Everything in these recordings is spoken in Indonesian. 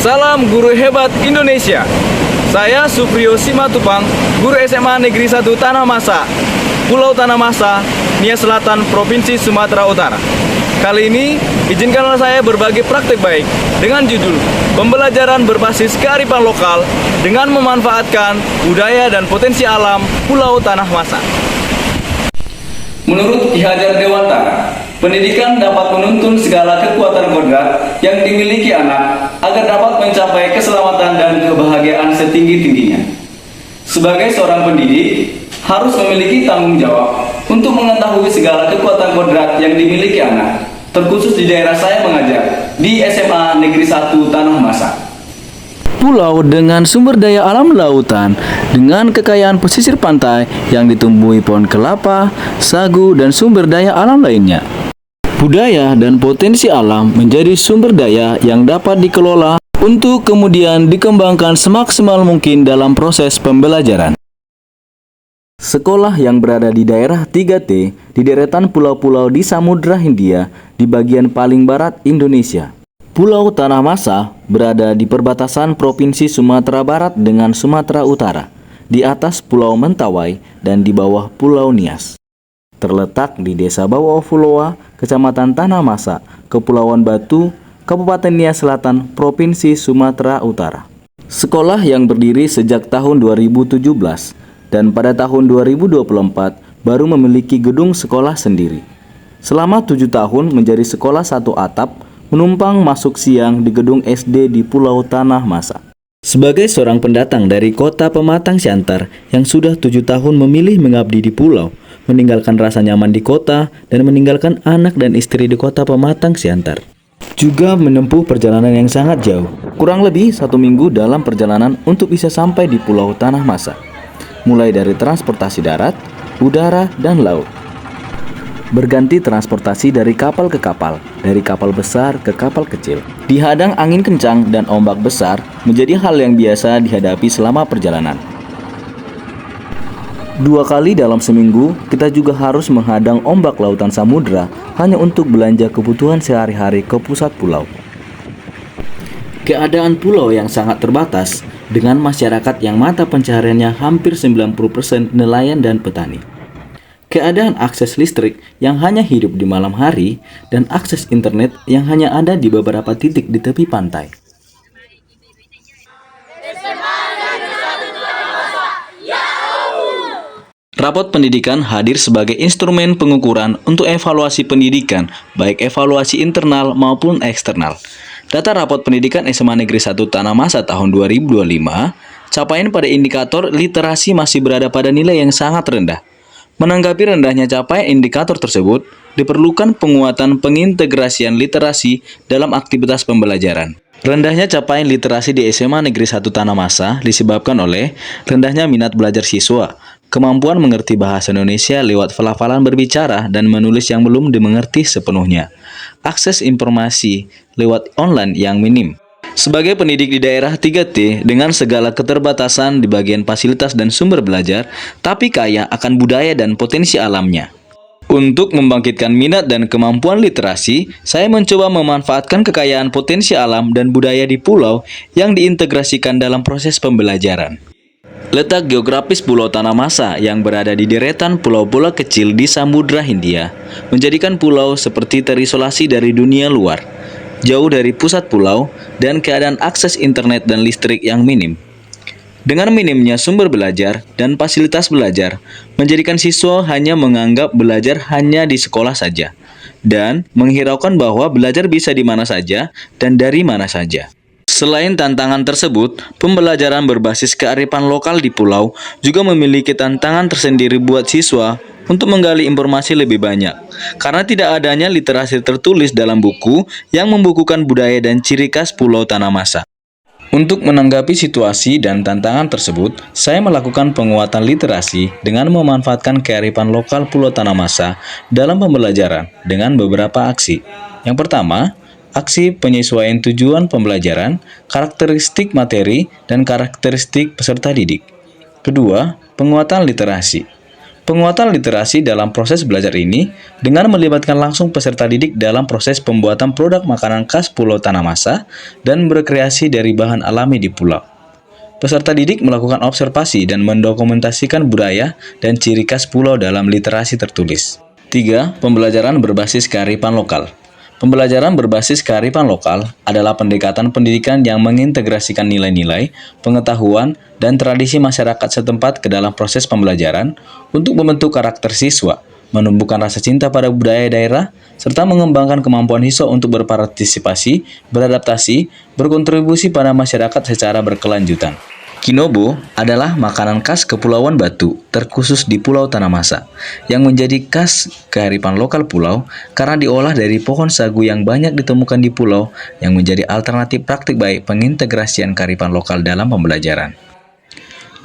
Salam guru hebat Indonesia. Saya Supriyo Simatupang, guru SMA Negeri 1 Tanah Masa, Pulau Tanah Masa, Nia Selatan, Provinsi Sumatera Utara. Kali ini, izinkanlah saya berbagi praktik baik dengan judul Pembelajaran berbasis kearifan lokal dengan memanfaatkan budaya dan potensi alam Pulau Tanah Masa. Menurut Ki Hajar Dewantara, pendidikan dapat menuntun segala kekuatan kodrat yang dimiliki anak agar dapat mencapai keselamatan dan kebahagiaan setinggi-tingginya. Sebagai seorang pendidik, harus memiliki tanggung jawab untuk mengetahui segala kekuatan kodrat yang dimiliki anak, terkhusus di daerah saya mengajar, di SMA Negeri 1 Tanah Masa. Pulau dengan sumber daya alam lautan, dengan kekayaan pesisir pantai yang ditumbuhi pohon kelapa, sagu, dan sumber daya alam lainnya. Budaya dan potensi alam menjadi sumber daya yang dapat dikelola untuk kemudian dikembangkan semaksimal mungkin dalam proses pembelajaran. Sekolah yang berada di daerah 3T, di deretan pulau-pulau di Samudra Hindia, di bagian paling barat Indonesia. Pulau Tanah Masa berada di perbatasan Provinsi Sumatera Barat dengan Sumatera Utara, di atas Pulau Mentawai dan di bawah Pulau Nias. Terletak di Desa Bawaufuloa, Kecamatan Tanah Masa, Kepulauan Batu, Kabupaten Nias Selatan, Provinsi Sumatera Utara. Sekolah yang berdiri sejak tahun 2017 dan pada tahun 2024 baru memiliki gedung sekolah sendiri. Selama 7 tahun menjadi sekolah satu atap, menumpang masuk siang di gedung SD di Pulau Tanah Masa. Sebagai seorang pendatang dari kota Pematang Siantar yang sudah 7 tahun memilih mengabdi di pulau, meninggalkan rasa nyaman di kota dan meninggalkan anak dan istri di kota Pematang Siantar, juga menempuh perjalanan yang sangat jauh, kurang lebih 1 minggu dalam perjalanan untuk bisa sampai di Pulau Tanah Masa, mulai dari transportasi darat, udara, dan laut. Berganti transportasi dari kapal ke kapal, dari kapal besar ke kapal kecil. Dihadang angin kencang dan ombak besar menjadi hal yang biasa dihadapi selama perjalanan. 2 kali dalam seminggu, kita juga harus menghadang ombak lautan samudra hanya untuk belanja kebutuhan sehari-hari ke pusat pulau. Keadaan pulau yang sangat terbatas dengan masyarakat yang mata pencahariannya hampir 90% nelayan dan petani. Keadaan akses listrik yang hanya hidup di malam hari dan akses internet yang hanya ada di beberapa titik di tepi pantai. Rapot pendidikan hadir sebagai instrumen pengukuran untuk evaluasi pendidikan, baik evaluasi internal maupun eksternal. Data rapot pendidikan SMA Negeri 1 Tanah Masa tahun 2025, capaian pada indikator literasi masih berada pada nilai yang sangat rendah. Menanggapi rendahnya capaian indikator tersebut, diperlukan penguatan pengintegrasian literasi dalam aktivitas pembelajaran. Rendahnya capaian literasi di SMA Negeri 1 Tanah Masa disebabkan oleh rendahnya minat belajar siswa, kemampuan mengerti bahasa Indonesia lewat pelafalan berbicara dan menulis yang belum dimengerti sepenuhnya, akses informasi lewat online yang minim. Sebagai pendidik di daerah 3T dengan segala keterbatasan di bagian fasilitas dan sumber belajar, tapi kaya akan budaya dan potensi alamnya. Untuk membangkitkan minat dan kemampuan literasi, saya mencoba memanfaatkan kekayaan potensi alam dan budaya di pulau yang diintegrasikan dalam proses pembelajaran. Letak geografis Pulau Tanah Masa yang berada di deretan pulau-pulau kecil di Samudra Hindia menjadikan pulau seperti terisolasi dari dunia luar, jauh dari pusat pulau, dan keadaan akses internet dan listrik yang minim. Dengan minimnya sumber belajar dan fasilitas belajar, menjadikan siswa hanya menganggap belajar hanya di sekolah saja, dan menghiraukan bahwa belajar bisa di mana saja dan dari mana saja. Selain tantangan tersebut, pembelajaran berbasis kearifan lokal di pulau juga memiliki tantangan tersendiri buat siswa untuk menggali informasi lebih banyak, karena tidak adanya literasi tertulis dalam buku yang membukukan budaya dan ciri khas Pulau Tanah Masa. Untuk menanggapi situasi dan tantangan tersebut, saya melakukan penguatan literasi dengan memanfaatkan kearifan lokal Pulau Tanah Masa dalam pembelajaran dengan beberapa aksi. Yang pertama, aksi penyesuaian tujuan pembelajaran, karakteristik materi, dan karakteristik peserta didik. Kedua, penguatan literasi. Penguatan literasi dalam proses belajar ini dengan melibatkan langsung peserta didik dalam proses pembuatan produk makanan khas Pulau Tanamasa dan berkreasi dari bahan alami di pulau. Peserta didik melakukan observasi dan mendokumentasikan budaya dan ciri khas pulau dalam literasi tertulis. 3. Pembelajaran berbasis kearifan lokal. Pembelajaran berbasis kearifan lokal adalah pendekatan pendidikan yang mengintegrasikan nilai-nilai, pengetahuan, dan tradisi masyarakat setempat ke dalam proses pembelajaran untuk membentuk karakter siswa, menumbuhkan rasa cinta pada budaya daerah, serta mengembangkan kemampuan siswa untuk berpartisipasi, beradaptasi, berkontribusi pada masyarakat secara berkelanjutan. Kinobo adalah makanan khas Kepulauan Batu, terkhusus di Pulau Tanamasa, yang menjadi khas kearifan lokal pulau karena diolah dari pohon sagu yang banyak ditemukan di pulau, yang menjadi alternatif praktik baik pengintegrasian kearifan lokal dalam pembelajaran.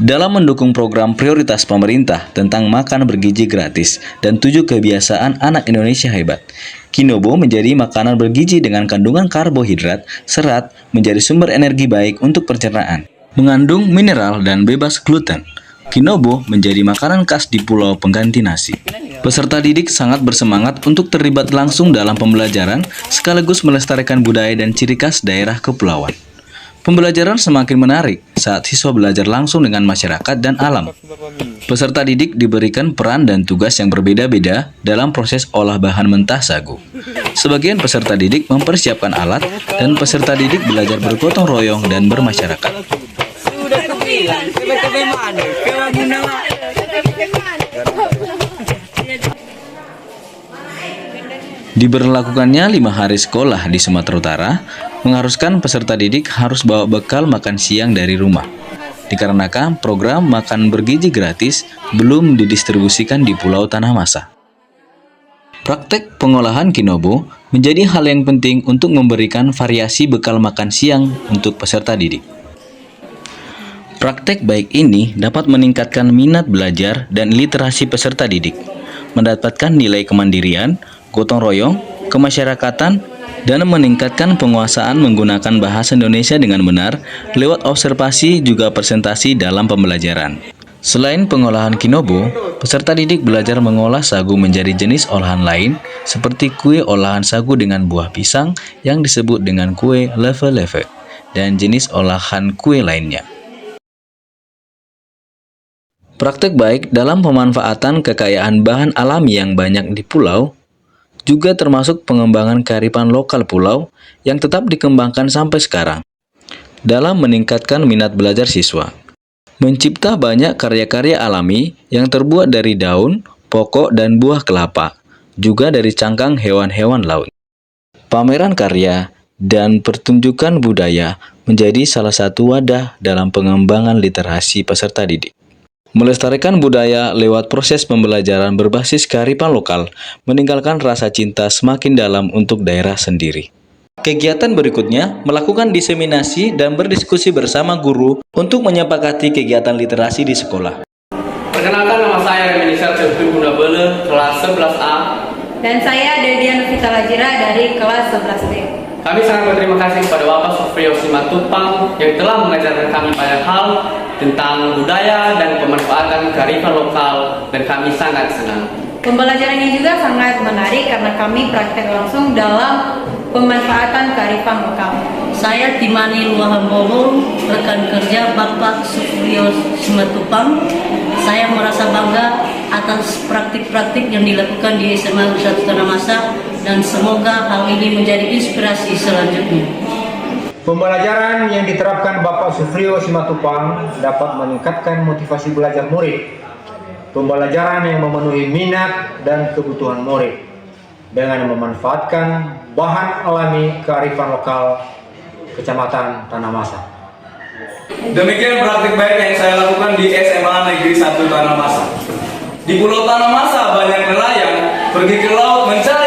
Dalam mendukung program prioritas pemerintah tentang makan bergizi gratis dan 7 kebiasaan anak Indonesia hebat, Kinobo menjadi makanan bergizi dengan kandungan karbohidrat, serat, menjadi sumber energi baik untuk pencernaan. Mengandung mineral dan bebas gluten, Kinobo menjadi makanan khas di pulau pengganti nasi. Peserta didik sangat bersemangat untuk terlibat langsung dalam pembelajaran sekaligus melestarikan budaya dan ciri khas daerah kepulauan. Pembelajaran semakin menarik saat siswa belajar langsung dengan masyarakat dan alam. Peserta didik diberikan peran dan tugas yang berbeda-beda dalam proses olah bahan mentah sagu. Sebagian peserta didik mempersiapkan alat dan peserta didik belajar bergotong royong dan bermasyarakat. Diberlakukannya 5 hari sekolah di Sumatera Utara mengharuskan peserta didik harus bawa bekal makan siang dari rumah. Dikarenakan program makan bergizi gratis belum didistribusikan di Pulau Tanamasa. Praktek pengolahan Kinobo menjadi hal yang penting untuk memberikan variasi bekal makan siang untuk peserta didik. Praktek baik ini dapat meningkatkan minat belajar dan literasi peserta didik, mendapatkan nilai kemandirian, gotong royong, kemasyarakatan, dan meningkatkan penguasaan menggunakan bahasa Indonesia dengan benar lewat observasi juga presentasi dalam pembelajaran. Selain pengolahan Kinobo, peserta didik belajar mengolah sagu menjadi jenis olahan lain seperti kue olahan sagu dengan buah pisang yang disebut dengan kue leve-leve dan jenis olahan kue lainnya. Praktek baik dalam pemanfaatan kekayaan bahan alami yang banyak di pulau juga termasuk pengembangan kearifan lokal pulau yang tetap dikembangkan sampai sekarang dalam meningkatkan minat belajar siswa. Mencipta banyak karya-karya alami yang terbuat dari daun, pokok, dan buah kelapa, juga dari cangkang hewan-hewan laut. Pameran karya dan pertunjukan budaya menjadi salah satu wadah dalam pengembangan literasi peserta didik. Melestarikan budaya lewat proses pembelajaran berbasis kearifan lokal, meninggalkan rasa cinta semakin dalam untuk daerah sendiri. Kegiatan berikutnya melakukan diseminasi dan berdiskusi bersama guru untuk menyepakati kegiatan literasi di sekolah. Perkenalkan, nama saya Reminisal Cevri Bunda Bele, kelas 11A. Dan saya Dedian Novita Lajira dari kelas 11B. Kami sangat berterima kasih kepada Bapak Sufrio Simatupang yang telah mengajarkan kami banyak hal tentang budaya dan pemanfaatan kearifan lokal, dan kami sangat senang. Pembelajaran ini juga sangat menarik karena kami praktek langsung dalam pemanfaatan kearifan lokal. Saya Timani Luahambomo, rekan kerja Bapak Sufrio Simatupang. Saya merasa bangga atas praktik-praktik yang dilakukan di SMA Negeri 1 Tanamasa, dan semoga hal ini menjadi inspirasi selanjutnya. Pembelajaran yang diterapkan Bapak Sufrio Simatupang dapat meningkatkan motivasi belajar murid. Pembelajaran yang memenuhi minat dan kebutuhan murid dengan memanfaatkan bahan alami kearifan lokal Kecamatan Tanamasa. Demikian praktik baik yang saya lakukan di SMA Negeri 1 Tanamasa. Di Pulau Tanamasa banyak nelayan pergi ke laut mencari